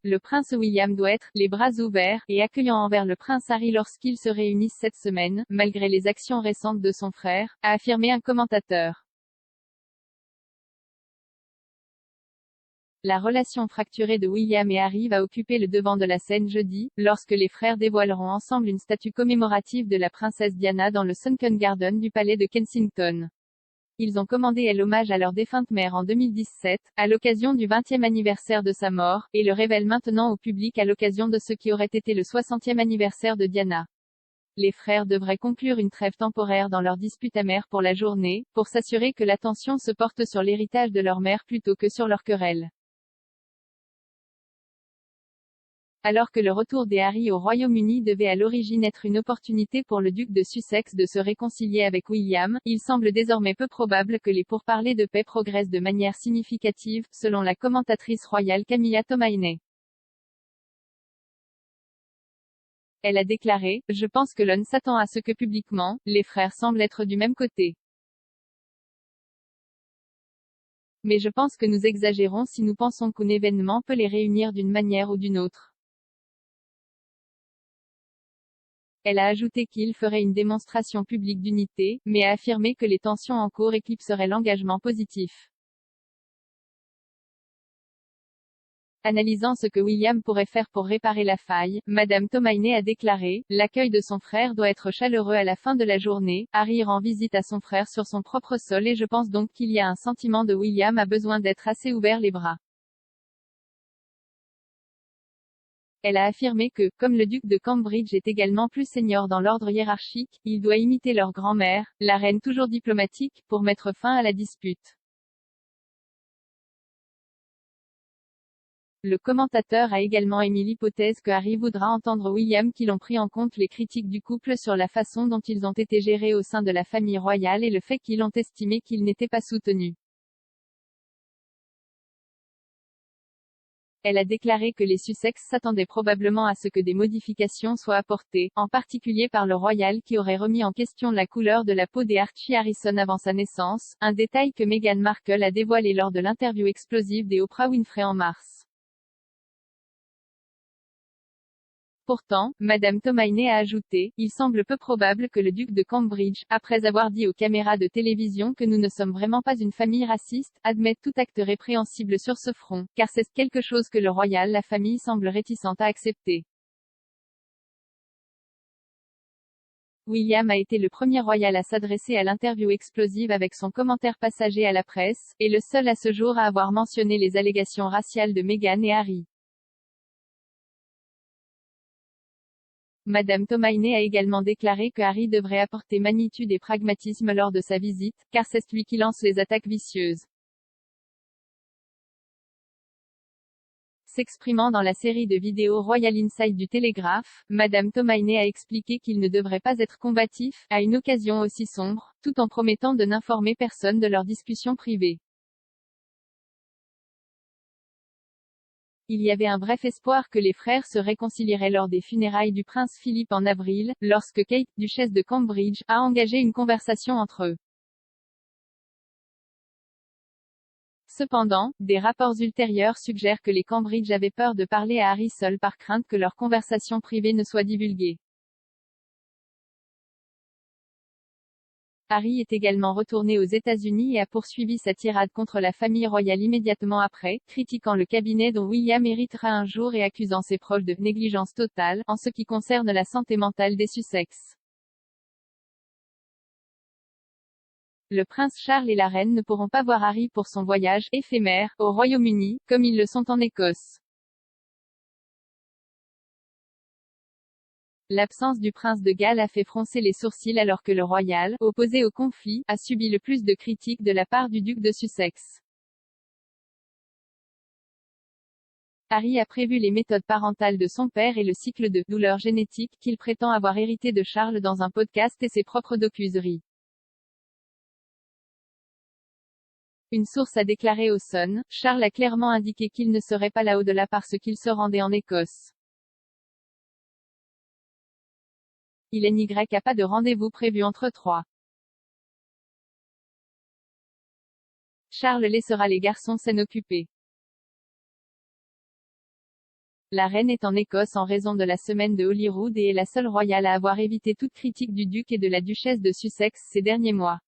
le prince William doit être, les bras ouverts, et accueillant envers le prince Harry lorsqu'ils se réunissent cette semaine, malgré les actions récentes de son frère, a affirmé un commentateur. La relation fracturée de William et Harry va occuper le devant de la scène jeudi, lorsque les frères dévoileront ensemble une statue commémorative de la princesse Diana dans le Sunken Garden du palais de Kensington. Ils ont commandé l'hommage à leur défunte mère en 2017, à l'occasion du 20e anniversaire de sa mort, et le révèlent maintenant au public à l'occasion de ce qui aurait été le 60e anniversaire de Diana. Les frères devraient conclure une trêve temporaire dans leur dispute amère pour la journée, pour s'assurer que l'attention se porte sur l'héritage de leur mère plutôt que sur leur querelle. Alors que le retour des Harry au Royaume-Uni devait à l'origine être une opportunité pour le duc de Sussex de se réconcilier avec William, il semble désormais peu probable que les pourparlers de paix progressent de manière significative, selon la commentatrice royale Camilla Tomaine. Elle a déclaré: « Je pense que l'on s'attend à ce que publiquement, les frères semblent être du même côté. Mais je pense que nous exagérons si nous pensons qu'un événement peut les réunir d'une manière ou d'une autre. » Elle a ajouté qu'il ferait une démonstration publique d'unité, mais a affirmé que les tensions en cours éclipseraient l'engagement positif. Analysant ce que William pourrait faire pour réparer la faille, Madame Tomaine a déclaré: « L'accueil de son frère doit être chaleureux à la fin de la journée. Harry rend visite à son frère sur son propre sol et je pense donc qu'il y a un sentiment de William a besoin d'être assez ouvert les bras. » Elle a affirmé que, comme le duc de Cambridge est également plus senior dans l'ordre hiérarchique, il doit imiter leur grand-mère, la reine toujours diplomatique, pour mettre fin à la dispute. Le commentateur a également émis l'hypothèse que Harry voudra entendre William qu'il ont pris en compte les critiques du couple sur la façon dont ils ont été gérés au sein de la famille royale et le fait qu'ils ont estimé qu'ils n'étaient pas soutenus. Elle a déclaré que les Sussex s'attendaient probablement à ce que des modifications soient apportées, en particulier par le royal qui aurait remis en question la couleur de la peau des Archie Harrison avant sa naissance, un détail que Meghan Markle a dévoilé lors de l'interview explosive des Oprah Winfrey en mars. Pourtant, Madame Tomaine a ajouté: « Il semble peu probable que le duc de Cambridge, après avoir dit aux caméras de télévision que nous ne sommes vraiment pas une famille raciste, admette tout acte répréhensible sur ce front, car c'est quelque chose que le royal la famille semble réticente à accepter. » William a été le premier royal à s'adresser à l'interview explosive avec son commentaire passager à la presse, et le seul à ce jour à avoir mentionné les allégations raciales de Meghan et Harry. Madame Tomaine a également déclaré que Harry devrait apporter magnitude et pragmatisme lors de sa visite, car c'est lui qui lance les attaques vicieuses. S'exprimant dans la série de vidéos Royal Inside du Télégraphe, Madame Tomaine a expliqué qu'il ne devrait pas être combatif, à une occasion aussi sombre, tout en promettant de n'informer personne de leurs discussions privées. Il y avait un bref espoir que les frères se réconcilieraient lors des funérailles du prince Philippe en avril, lorsque Kate, duchesse de Cambridge, a engagé une conversation entre eux. Cependant, des rapports ultérieurs suggèrent que les Cambridge avaient peur de parler à Harry seul par crainte que leur conversation privée ne soit divulguée. Harry est également retourné aux États-Unis et a poursuivi sa tirade contre la famille royale immédiatement après, critiquant le cabinet dont William héritera un jour et accusant ses proches de négligence totale, en ce qui concerne la santé mentale des Sussex. Le prince Charles et la reine ne pourront pas voir Harry pour son voyage éphémère au Royaume-Uni, comme ils le sont en Écosse. L'absence du prince de Galles a fait froncer les sourcils alors que le royal, opposé au conflit, a subi le plus de critiques de la part du duc de Sussex. Harry a prévu les méthodes parentales de son père et le cycle de « douleurs génétiques » qu'il prétend avoir hérité de Charles dans un podcast et ses propres docuseries. Une source a déclaré au Sun: « Charles a clairement indiqué qu'il ne serait pas là au-delà parce qu'il se rendait en Écosse. Il n'y a pas de rendez-vous prévu entre trois. Charles laissera les garçons s'en occuper. » La reine est en Écosse en raison de la semaine de Holyrood et est la seule royale à avoir évité toute critique du duc et de la duchesse de Sussex ces derniers mois.